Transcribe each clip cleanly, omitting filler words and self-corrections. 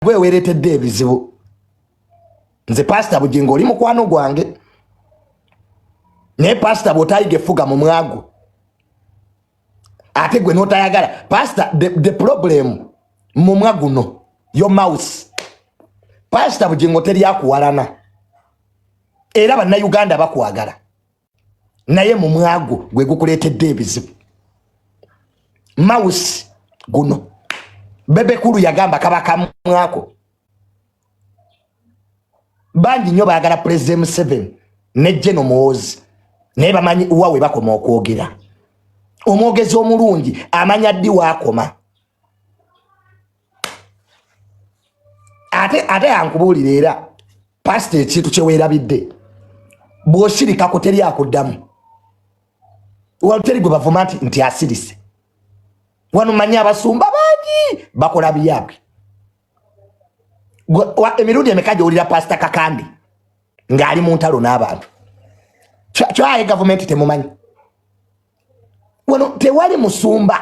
gwe weleetedde ebizibu nze Pr Bujjingo oli mukwano gwange ne Pr bw'otayige fuga mu mwago ate gwe n'otayagala Pr the problem mu mwago no your mouse Pr Bujjingo teri akuwalana era bannayuganda bakwagala naye mu mwago gwe gukuleetedde ebizibu mouse guno bebe kulu yagamba kabaka mwako bangi nyo baagala President 7 ne General Muhoozi naye bamanyi uwawe bakoma okwogera omwogezi omulungi amanya ddi waakoma ate ankubuulira era Pr ekintu kye weerabidde bw'osirikako teri akuddamu waluteri gwe bavuma nti asirise wano manyi abasumba bangi bakola byabwe emirundi emeka gy'owulira Pastor Kakande ng'ali mu ntalo n'abantu kyaye gavumenti temumanyi wano tewali musumba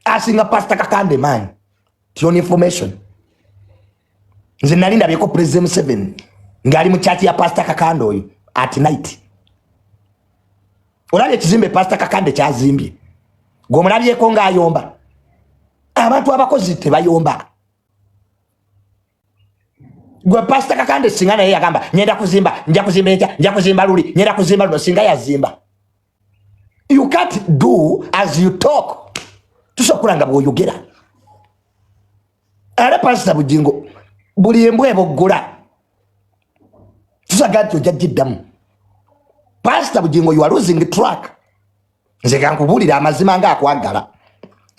asinga Pastor Kakande manyi tiona information nze nali ndabyeko President 7 ng'ali mu chati ya Pastor Kakande oyo at night olabye ekizimbe Pastor Kakande kyazimbye gw'omulabyeko ng'ayomba abantu abakozi tebayomba gwe Pastor Kakande singa naye yagamba nyenda kuzimba nja kuzimba luli nyenda kuzimba luno singa yazimba you can't do as you talk tusokulanga bw'oyogera ale Pr Bujjingo buli embwa eboggula tusaga nti ojja giddamu Pr Bujjingo you are losing track nze kankubuulira amazima ng'akwagala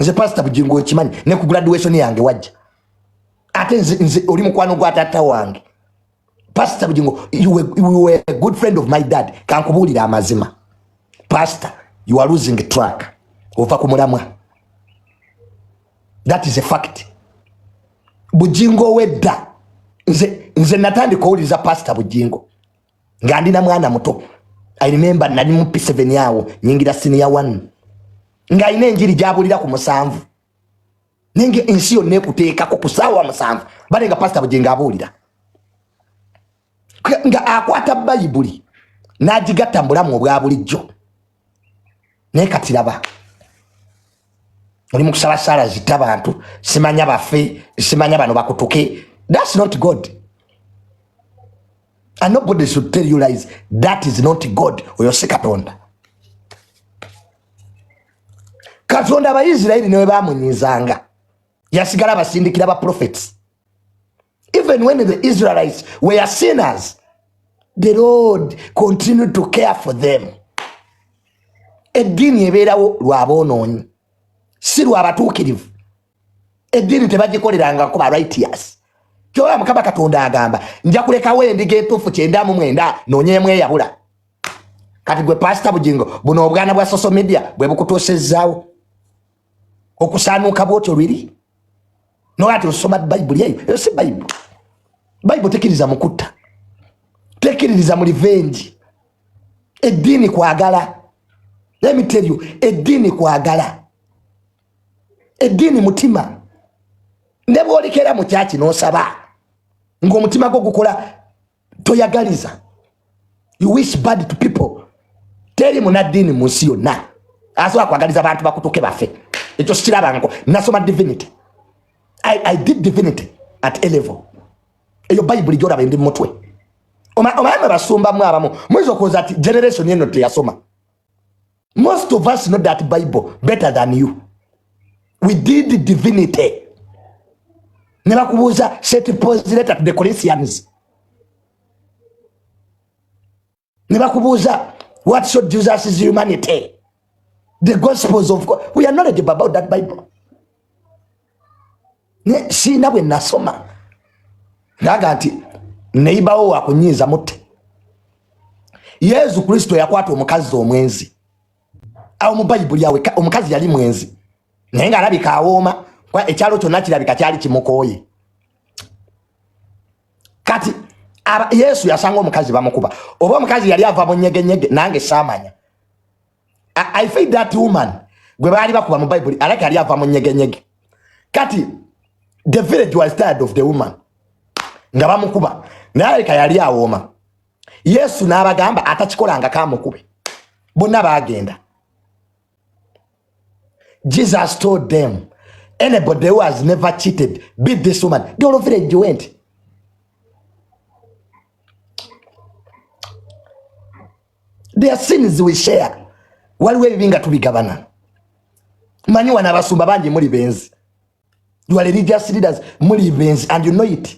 nze Pr Bujjingo ekimanyi ne ku graduation yange wajja ate nze oli mukwano gwa taata wange Pr Bujjingo you were a good friend of my dad kankubuulira amazima Pr you are losing track ova ku mulamwa that is a fact Bujjingo wedda nze natandika owuliriza Pr Bujjingo nga ndina mwana muto I remember nali mu P7 yawo nyingira senior 1 nga ine enjiri gyabulira ku 7 ninge ensi yonna ekuteekako ku ssaawa 7 bale nga Pr Bujjingo abuulira nga akwata bayibuli n'agigatta mu bulamu obwa bulijjo naye kati raba oli mu kusaba sala zita bantu simanya bafe simanya bano bakutuke that's not God and nobody should tell you lies that is not God oyose Katonda Abayisirayiri newe bamunyizanga yasigala basindikira ba prophets even when the Israelites were sinners the Lord continued to care for them edini ebeerawo lwaboonoonyi si lwabatuukirivu edini tebagikoleranga kuba righteous kyoya Mukama Katonda agamba nja kulekawo endiga entuufu 99 noonyeemu eyabula kati gwe Pr Bujjingo buno obwana bwa social media bwe bukutuusezaawo okusaanuuka bwotyo lwiri noati osoma bayibuli eyo si bayibuli tekiriza mukutta tekiriza mu revenge edini kwagala let me tell you edini kwagala edini mutima ne bwolikera mu kyaki n'osaba ng'omutima gwo gukola toyagaliza you wish bad to people teri munadini mu nsi yonna asobola kwagaliza abantu bakutuke bafe ekyo sikirabango nasoma divinity I did divinity at A level eyo bayibuli gyolaba ndi mutwe omayama basumbamu abamu mwezi okwoza ati generation yeno teyasoma most of us know that Bible better than you we did divinity neba kubuuza set pose letter to the Corinthians neba kubuuza what showed Jesus' humanity the gospels of God we are knowledgeable about that Bible si nabwe nasoma naga nti neibawo wakunyiza mutte Yesu Kristo yakwata omukazi omwenzi awo mu Bible yawe omukazi yali mwenzi naye nga alabika awooma kwa ekyalo kyonna kirabika kyali kimukooye kati Yesu yasanga omukazi bamukuba oba omukazi yali ava mu nyegenyege nange saamanya I feel that woman gwe baali bakuba mu Bible alaka yali ava mu nyegenyege kati The village was tired of the woman. Nga bamukuba. Naye yali awoma. Yesu n'abagamba atakikolanga kamukube. Bonna bagenda. Jesus told them, anybody who has never cheated, beat this woman. The whole village went. Their sins we share. Waliwo ebinga tubigabana. Manyi wana basumba bangi muri benzi. You are religious leaders muri benzi and you know it.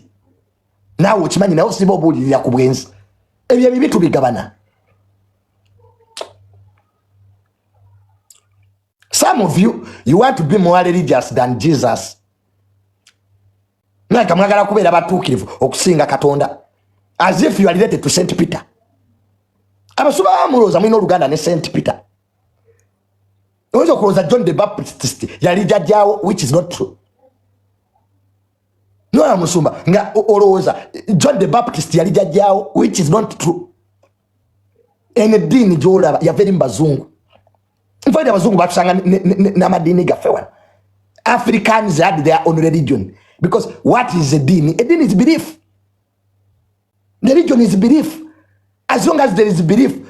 Now uchimanyi na usibo buli ya kubwenzi. Ebyo bibi tubigabana. Some of you want to be more religious than Jesus. Mwaka mwagala kubeera batuukirivu okusinga Katonda. As if you are related to Saint Peter. Abasuba bamuloza mwino Luganda ne Saint Peter. Ozo kuloza John the Baptist yali jajjawo, which is not true. No amusumba nga olowooza John the Baptist yali jajjawo, which is not true. Ene dini gyolaba yaveri mbazungu. Mfanya abazungu batusanga n'amadini gaffe wano. Africans had their own religion. Because what is a dini? A dini is belief. The religion is belief. As long as there is belief.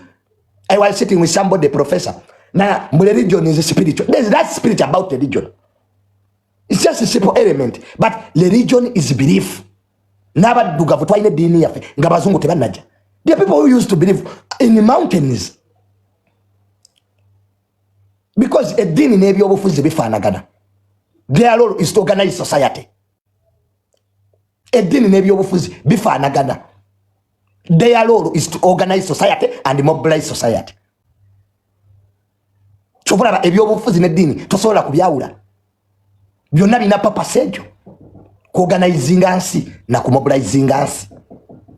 I was sitting with somebody, a professor. Now, religion is spiritual. There's that spirit about religion. It's just a simple element. But religion is belief. Naba duga vutwaine dini yafe. Ngabazungu tebanaja. There are people who used to believe in the mountains. Because a dini nebyo obufuzi bifanagana. Their role is to organize society. A dini nebyo obufuzi bifanagana. Their role is to organize society and mobilize society. Chobora ebyo obufuzi ne dini tosobola kubyawula. Byonna bina purpose ejo. Ku organizing ansi na ku mobilizing ansi.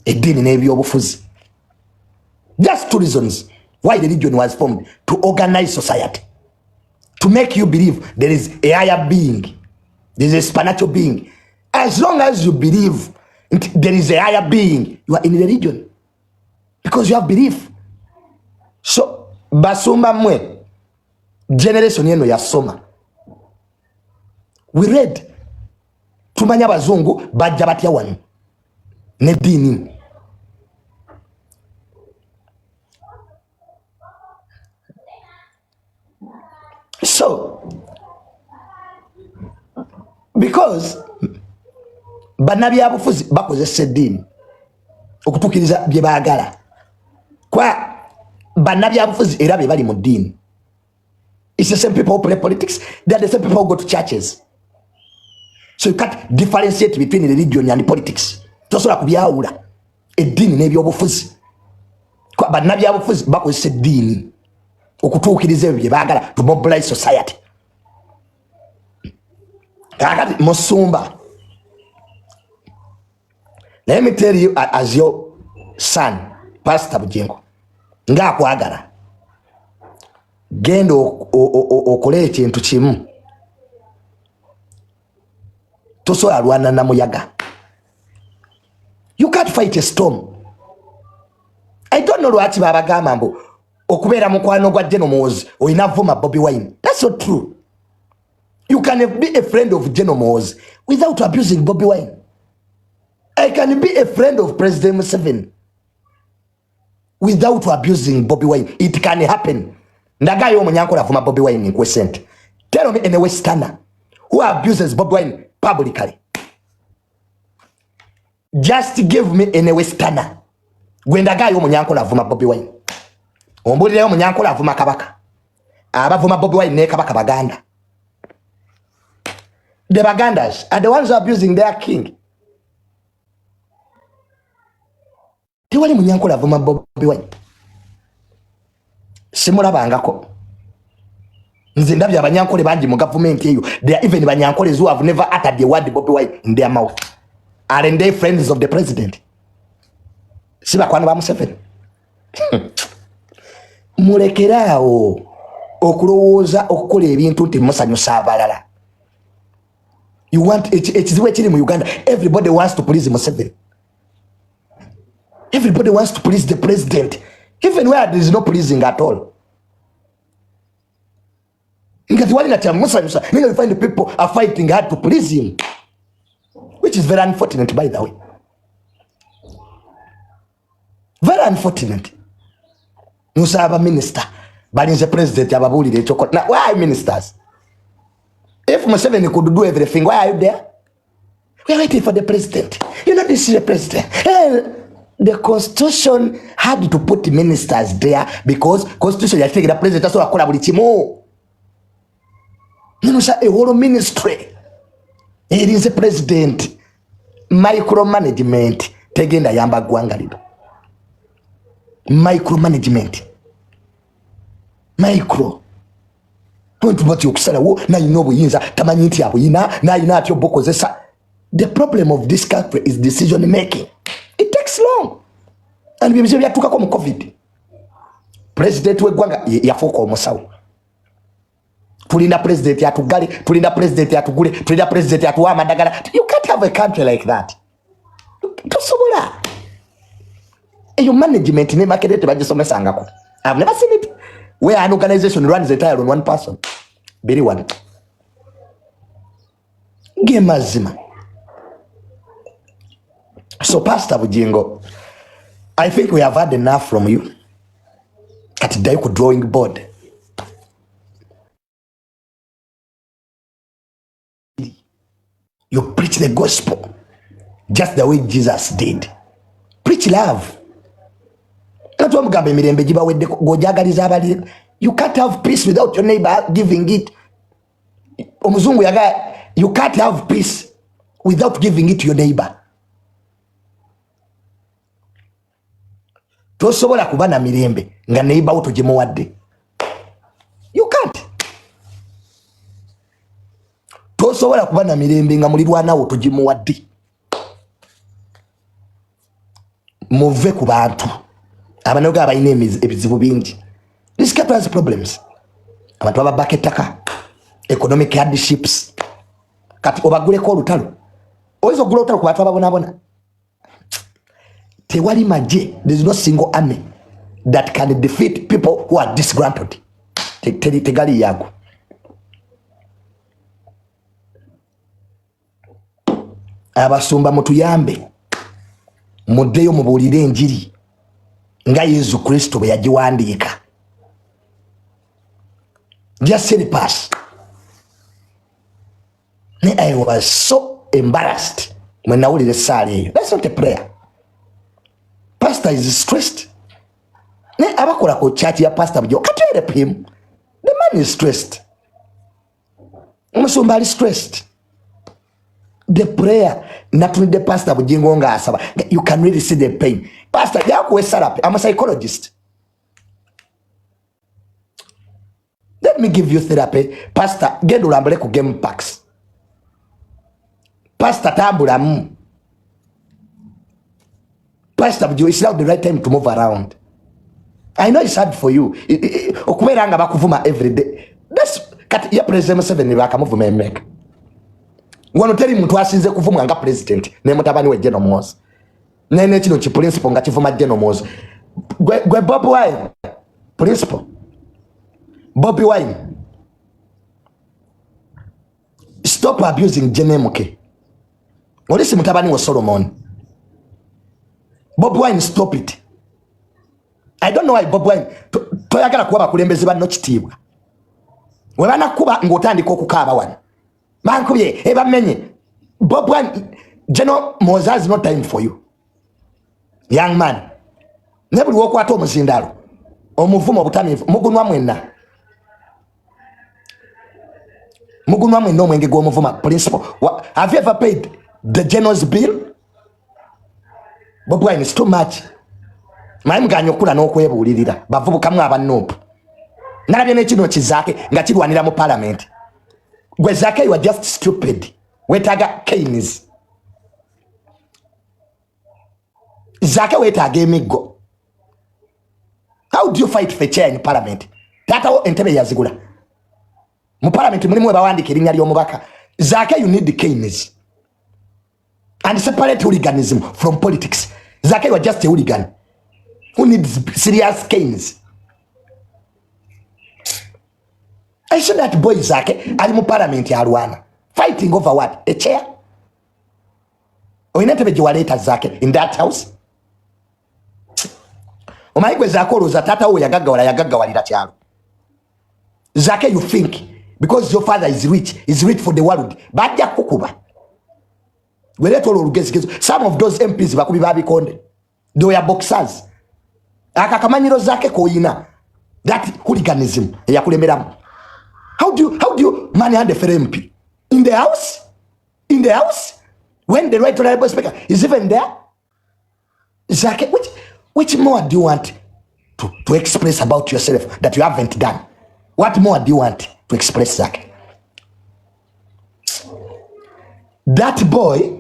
A dini nebyo obufuzi. Just two reasons why the religion was formed: to organize society. To make you believe there is a higher being. There is a spiritual being. As long as you believe there is a higher being, you are in religion. Because you have belief. So, basumba mwe, generation yeno ya soma. We read. Tumanya bazungu, bajja batya wano. Ne dini. So, because banabi abufuzi bakozesa edini okutukiriza bye baagala, kwa banabi abufuzi era be bali mu dini. It's the same people who play politics. They are the same people who go to churches. So you can't differentiate between religion and politics. Tosobola kubyawula edini n'ebyobufuzi. Kwa banabi abufuzi bakozesa edini okutukiriza bye baagala, to mobilize society. Kakati musumba, let me tell you, as your son, Pr Bujjingo, nga akwagala genda okole ekintu kimu, tosobola lwana na muyaga. You can't fight a storm. I don't know lwaki babagamba mbu okubeera mukwano gwa General Muhoozi oyina vuma Bobi Wine. That's not true. You can be a friend of General Muhoozi without abusing Bobi Wine. I can be a friend of President Museveni without abusing Bobi Wine. It can happen. Ndagayo omunyankola vuma Bobi Wine nkwesente. Tell me any Westerner who abuses Bobi Wine publicly. Just give me any Westerner. Gwendagayo omunyankola vuma Bobi Wine. Ombulirayo omunyankola avuma Kabaka. Abavuma Bobi Wine ne Kabaka baganda. The Bagandas are the ones who are abusing their king. Tiwali munyankola avuma Bobi Wine. Simulabangako. Nze ndabya abanyankole bangi mu government eyo. There are even banyankoles who have never uttered the word Bobi Wine in their mouth. Are they friends of the president? Siba kwanu ba Museveni. Mulekeraawo okulowooza okukola ebintu nti musanyusa abalala. You want it's way chini mu Uganda. Everybody wants to please Museveni. Everybody wants to please the president, even where there is no pleasing at all. You find the people are fighting hard to please him. which is very unfortunate, by the way. Very unfortunate. Nusaba minister, but in the president, Ababuli, the chocolate. Now, why are ministers? If Museveni could do everything, why are you there? We are waiting for the president. You know, this is the president. The constitution had to put ministers there because constitution has taken the president so collaborate more. You know, a whole ministry. It is a president. Micromanagement. Tegenda yamba gwangalido. Micromanagement. Micro. What you say, now you know we use tamanyiti abo ina na ina atyo boko zesa. The problem of this country is decision making. It takes long. And we mzee yatuka kwa COVID. President we gwanga yafuka omusawo. Tulinda president yatugali, tulinda president yatugule, tulinda president yatuwa madagala. You can't have a country like that. Tosobola. Your management ne market bajisomesa ngako. I've never seen it where an organization runs entirely on one person. Very one. Gemazima. So Pastor Bujjingo, I think we have had enough from you at the Daiko drawing board. You preach the gospel just the way Jesus did. Preach love. You can't have peace without your neighbor giving it. You can't have peace without giving it to your neighbor. Tosobola kubana mirembe nga neighbor utojemuwadde. You can't. Tosobola kubana mirembe nga mulirwana utojemuwadde. Move ku bantu. Abanoga abayine ebizibu bingi. This country has problems. Abantu ababaketaka. Economic hardships. Kati obagule ko lutalo. Oizo gula lutalo ku bantu ababonabona. Tewali maje. There is no single army that can defeat people who are disgruntled. Tegali yago. Abasumba mutuyambe. Mudeyo mubulire enjiri. Nga Yesu Kristo bwe yagiwandiika. Just say the pass. I was so embarrassed when I heard the sali. That's not a prayer. Pastor is stressed. Ne abakola ko church ya pastor bjo katere him. The man is stressed. Umusumba is stressed. The prayer not with the pastor Bujjingo nga asaba. You can really see the pain. Pastor, I'm a psychologist. Let me give you therapy. Pastor, get ulambule ku game packs. Pastor, tambula Pastor, it's not the right time to move around. I know it's hard for you. Okuberanga bakuvuma every day. That's kat ya president 7 bakamuvuma emeka. Wano teri muntu asinze kuvuma nga president ne mutabani we General Moz. Nene kino ki principal nga kivuma General Moz. Gwe Bob Wine principal. Bobby Wine. Stop abusing Jenemuke. Olisi mutabani wa Solomon. Bob Wine, stop it. I don't know why Bob Wine toyagala kuba bakulembeze banno kitiibwa. We bana kuba ngotandika okukaaba wano. Mankubye ebamenye. Bob Wine, General Moz has no time for you. Young man. Nebuli wokwata omuzindalo. Omuvumo obutamivu mugunwa mwenna. Mugunwa mwenna omwenge gw'omuvuma principal. Have you ever paid the general's bill? Bob Wine is too much. Mayimu ganyokula n'okwebulirira bavubukamu abannopu. Nalabye n'ekino kizake nga kirwanira mu parliament. Gwe Zake, you are just stupid. Wetaga Keynes. Zake wetaga emiggo. How do you fight for chair in parliament? Tata wo entebe yazigula. Mu parliament mulimu bawandika erinnya ly'omubaka. Zake, you need the Keynes. And separate hooliganism from politics. Zake, you are just a hooligan who needs serious Keynes. I said that boy Zake, alimu parliament ya Rwanda. Fighting over what? A chair? oyina entebe gye waleeta Zaake in that house. Omanyi gwe Zaake olowooza taata wo yagaggawalira kyalo. Zaake, you think because your father is rich for the world, bajja kukuba. Weleeta olwo olugezigezo. Some of those MPs bakubi babikonde, they were boxers. Akakamanyiro Zaake koyina, that hooliganism eyakulemeramu. How do you manage the MP in the house? In the house, when the right honorable speaker is even there, Zaake, which more do you want to express about yourself that you haven't done? What more do you want to express, Zaake? That boy,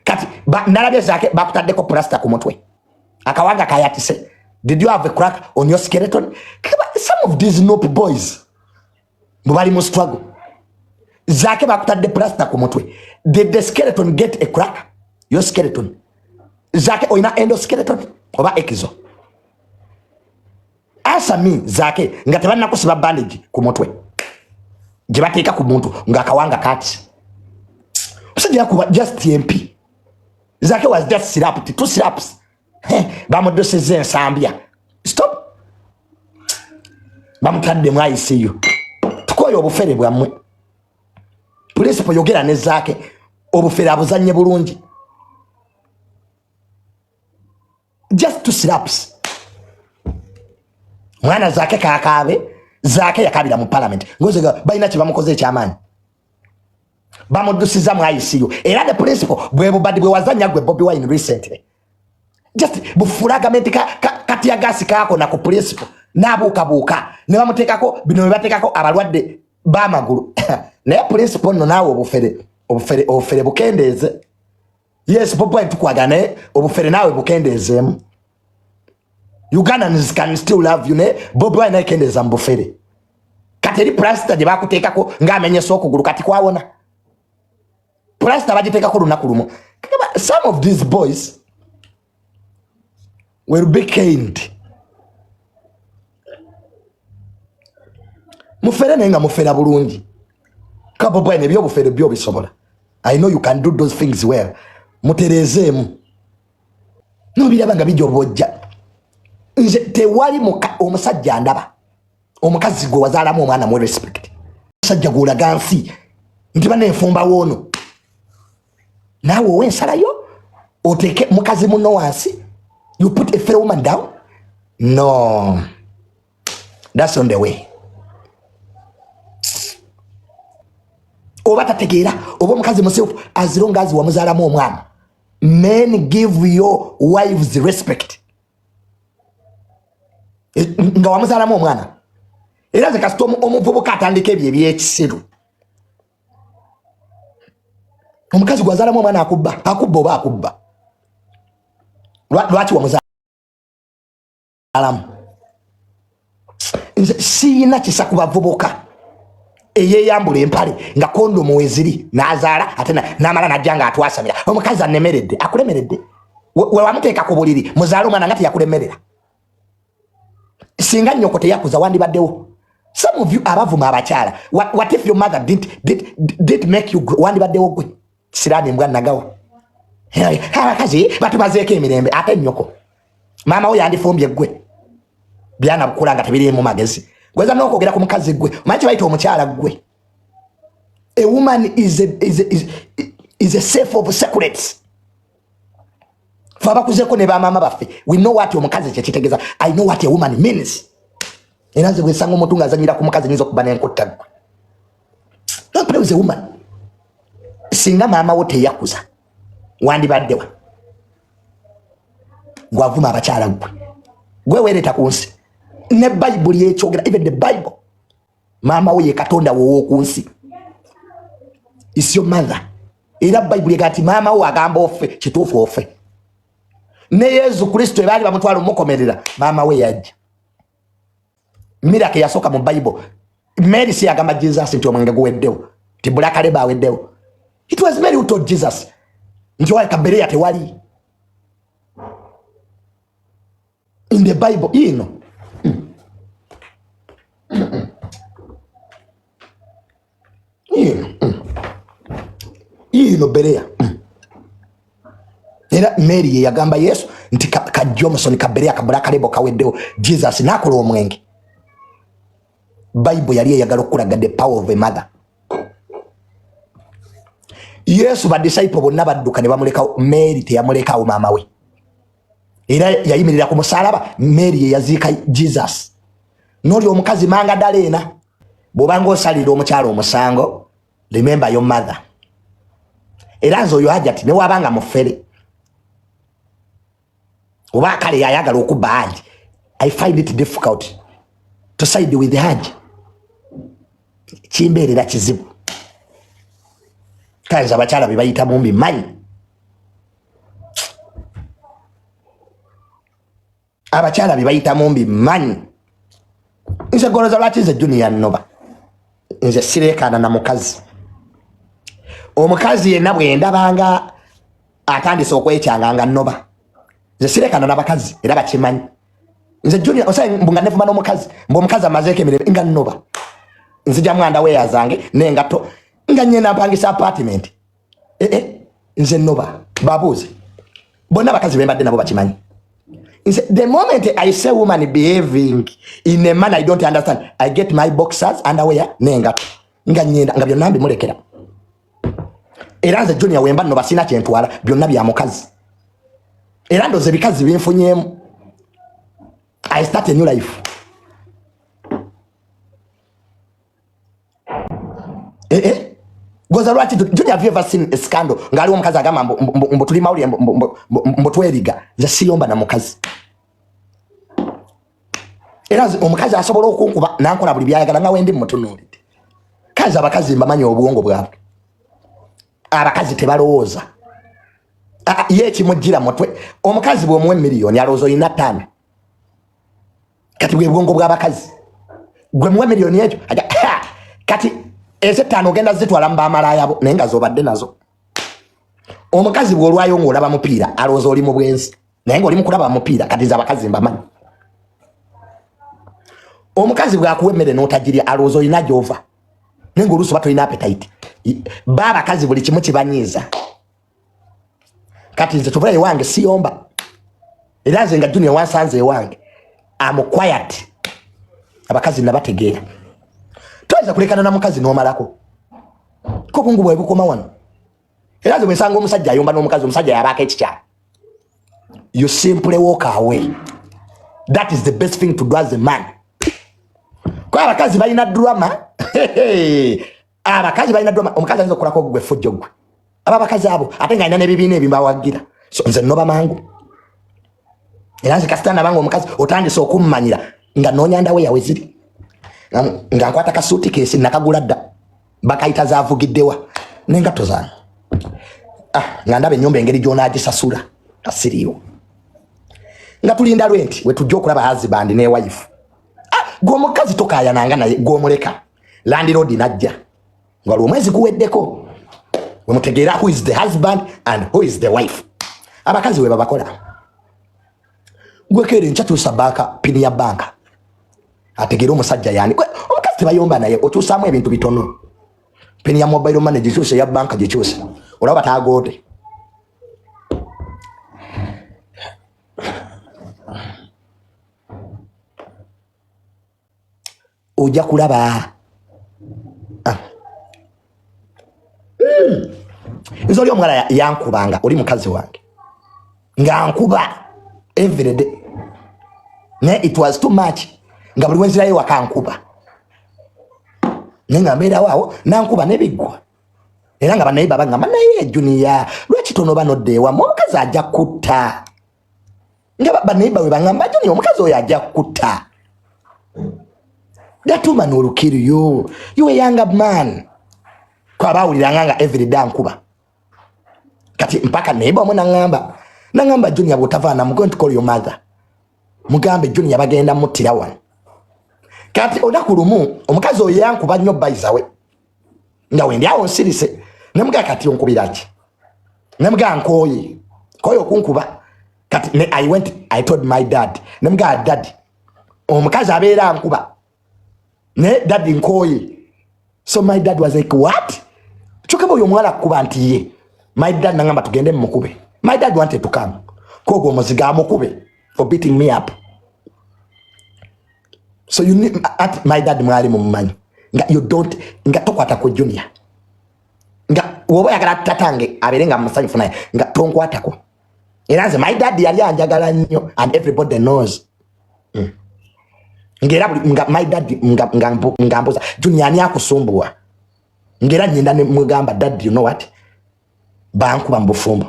kati nalabye Zaake bakutaddeko plasta ku mutwe. Akawanga kayatise. Did you have a crack on your skeleton? Some of these nope boys mubali mu struggle. Zaake bakutadde plasta ku mutwe. Did the skeleton get a crack? Your skeleton. Zaake oyina endoskeleton oba ekizo? Answer me, Zaake, nga tebalina kusiba bandage ku mutwe gye bateeka ku muntu ng'akawanga kati. Omusajja yakuba just MP. Zaake was just slapped, 2 slaps. Bamudoseze ensambya. Stop. Bamutadde mu ICU. Tukoye obufere bwammwe. Principal yogera ne Zaake obufere abuzanye bulungi. Just 2 slaps. Mwana Zaake kakaabe. Zaake yakabira mu parliament. Ngozega balina kye bamukoze ekyamanyi. Bamudusiza mu ICU. Era the principal bwe bubadi bwe wazanya gwe Bobi Wine recently. Just bufuragament kati ya gasi kako na ku principal. Nabuuka ne bamuteekako bino bye bateekako abalwadde bamagulu. Naye principal no nawe obufere bukendeeze. Yes, Bobi Wine tukwagane obufere nawe bukendeezeemu. Ugandans can still love you, ne? Bobi Wine nakendeeza mbufere. Kateri plasta gye bakuteekako ng'amenyesa okugulu kati kwawona. Plasta bagiteekako lunaku lumu. Some of these boys will be caned. Mufere nenga mufera bulungi. Ka Bobi Wine ebyobufere byo bisobola. I know you can do those things well. Muterezeemu. Nobiraba nga bijja obojja. Nze tewali omusajja ndaba. Omukazi gwe wazaalamu omwana mu respect. Omusajja gw'olaga nsi nti banenfumba woono. Naawe owensalayo oteeke mukazi muno wansi. You put a fair woman down? No. That's on the way. Oba tategeera oba omukazi musefu as long as wamuzaalamu omwana. Men give your wives respect. Nga wamuzaalamu omwana. Era ze kasita omuvubuka atandika ebyo ebyekisiru. Omukazi gwazaalamu omwana akubba oba akubba. Lwaki wamuzaalamu? Siina kisa ku bavubuka eyeyambula empale nga kondomu weziri n'azaala ate n'amala n'ajja nga atwasamira. Omukazi anemeredde akulemeredde. We wamuteeka ku buliri muzaala omwana nga teyakulemerera. Singa nnyoko teyakuza wandibaddewo. Some of you abavuma abakyala. What if your mother did make you grow? Wandibaddewo gwe. Siraani mbwa nagawa. Abakazi batumazeeko emirembe ate nnyoko. Maama wo yandifumbye gwe. Byana bukula nga tebirimu magezi. Gweza n'okwogera ku mukazi gwe. Omanyi kye bayita omukyala gwe. A woman is a safe of secrets. Faba kuzeko ne bamama baffe. We know what omukazi kye kitegeeza. I know what a woman means. Era nze gwesanga omuntu ng'azanyira ku mukazi nyinza okuba n'enkutta gwe. Don't play with a woman. Singa maama wo teyakuza wandibaddewa. Gwavuma abakyala gwe. Gwe weereta ku nsi. Ne Bayibuli yekyogera, even the Bible. Maama wo ye Katonda wo w'oku nsi. Is your mother. Era Bayibuli egati maama wo agamba offe kituufu offe. Ne Yesu Kristo ebaali bamutwala omukomerera maama we yajja. Mirake yasooka mu Bible. Mary si yagamba Jesus nti omwenge guweddewo. Ti Bulakaleba aweddewo. It was Mary who told Jesus. Nti wali kabereya tewali. In the Bible, you know. ino Berea era Mary ye yagamba Yesu nti kajomusoni ka Berea kabula kalebo kaweddewo Jesus nakola omwenge. Bible yali yagala okulaga the power of a mother. Yesu ba disciple bonna badduka ne bamuleka Mary teyamuleka awo mama we. Era yayimirira ku musalaba Mary ye yaziika Jesus. Noli omukazi manga dalena bobanga osalira omukyalo omusango remember your mother. Era nzo yo hajati ne wabanga mufere oba kale yayagala okuba Haji. I find it difficult to side with the Haji. Chimbeerera kizibu. Kanza abakyala be bayita mumbi manyi. Abakyala be bayita mumbi manyi. Nze goloza lwaki nze Junior nnoba. Nze sireekana na mukazi. Omukazi yenna bwe ndabanga atandise okwekyanga nga nnoba. Nze sireekana n'abakazi era bakimanyi. Nze Junior osaye mbunga nevuma n'omukazi. Mb'omukazi amazeeko emirembe nga nnoba. Nzija mwanda we yazange nengato nga nyena mpangisa apartment. Nze nnoba. Babuuze. Bonna abakazi bembadde nabo bakimanyi. The moment I say woman behaving in a manner I don't understand, I get my boxers underwear nengato nga nyenda nga byonna mbimulekera. Era nze Junior wemba nno basina kyentwala byonna bya mukazi. Era ndoze bikazi binfunyemu. I start a new life. Goza lwaki Junior, have you ever seen a scandal ngali omukazi agamba mbotuli mawuli mbotweriga nze siyomba na mukazi. Era omukazi asobola okunkuba nankola buli byayagala nga wendi mutunuulidde. Kazi abakazi mbamanyi obwongo bwabwe. Abakazi tebalowooza. Ye kimujjira mutwe. Omukazi bw'omuwa miliyoni alowooza olina 5. Kati bwe bwongo bw'abakazi. Gwe muwa miliyoni ekyo kati ese 5 ogenda zitwala mbamala yabo naye nga zobadde nazo. Omukazi bw'olwayo ng'olaba mupiira alowooza oli mu bwenzi naye ng'oli mu kulaba mupiira kati nze abakazi mbamanyi. Omukazi bw'akuwa emmere n'otagirya alowooza olina gy'ova naye ng'oluusi oba tolina appetite. Abakazi buli kimu kibanyiiza. Kati nze tubula ewange siyomba. Era nze nga Junior wansanze ewange I'm quiet. Abakazi nabategeera. Toyinza kulekana na mukazi n'omalako. Ko bungu bwe bukoma wano. Era nze bwensanga omusajja ayomba n'omukazi omusajja yabaako ekikyala. You simply walk away. That is the best thing to do as a man. Kwa abakazi balina drama. Abakazi balina drama. Omukazi ayinza okukolako gwe fujjo gwe. Abakazi abo ate nga alina n'ebibiina ebimbawagira. So nze nnoba mangu. Era nze kasita nabanga omukazi otandise okummanyira nga noonyanda we yawe ziri. Nga nkwata ka suitcase nakagula dda. Bakayita zaavugiddewa n'engatto zange. Nga ndaba ennyumba engeri gy'onaagisasula asiriiwo. Nga tulinda lwenti we tujja okulaba husband ne wife. Gwe omukazi tokaayananga naye gw'omuleka. Landlord najja. Nga olw'omwezi guweddeko. We mutegeera who is the husband and who is the wife. Abakazi we babakola. Gwe kere nkyatuusa banka pini ya banka. Ategeera omusajja yani. Omukazi tebayomba naye otuusaamu ebintu bitono. Pini ya mobile money gikyuse ya banka gikyuse. Olaba taagode. Ojja kulaba. Nze oli omwana yankubanga oli mukazi wange. Nga nkuba every day. It was too much. Nga buli wenzirayo wakankuba. Nenga mbeera waawo nankuba nebiggwa. Era nga banayiba bangamba naye Junior lwaki tonoba noddeewa omukazi ajja kutta. Nga banayiba we bangamba Junior omukazi oyo ajja kutta. That woman will kill you. You a younger man. Kwa bawuliranga nga everyday nkuba. Kati mpaka neighbor mwe nangamba Junior bw'otavaana I'm going to call your mother. Mugambe Junior bagenda muttira wano. Kati olunaku lumu omukazi oyo yankuba nnyo bayizawe. Nga wendi awo nsirise. Nemuga kati onkubira ki? Nemuga nkooye. Koyo okunkuba. Kati I told my dad. Nemuga dad. Omukazi abeera nkuba. Ne daddy nkooye. So my dad was like, what? chokebo yo mwala kuba nti ye my dad nangamba tugende mukube. My dad wanted to come kogo muziga amukube for beating me up. So you need at my dad mwali mumanyi nga you don't nga tokwata ko Junior nga woba yakala tatange aberenga musanyifu naye nga tonkwata ko era my dad yali anjagala nnyo and everybody knows. Ngera nga my dad ngambuza Junior ani akusumbuwa ngera nyenda ne mugamba dad you know what banku bambufumbo.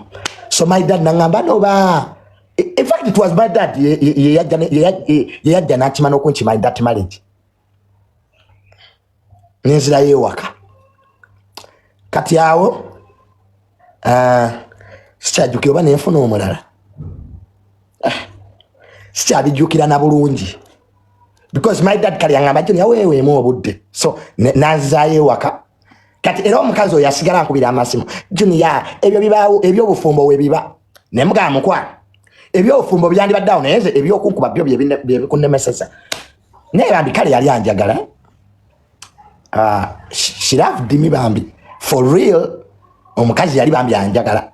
So my dad nangamba no ba in fact it was my dad ye yajja nakimano kunchi my dad marriage nenzira ye waka kati awo sikyajjukira oba nenfuna omulala sikyabijjukira na bulungi because my dad kali yangamba Junior weweemu obudde so nanzizayo ewaka kati era omukazi oyo yasigala nkubira amasimu Junior ebyo bibaawo ebyobufumbo we biba ne mugamba mukwana ebyobufumbo byandibadde awo naye ebyokunkuba byo byebikunnemesesa naye bambi kale yali anjagala she loved me bambi for real omukazi yali bambi anjagala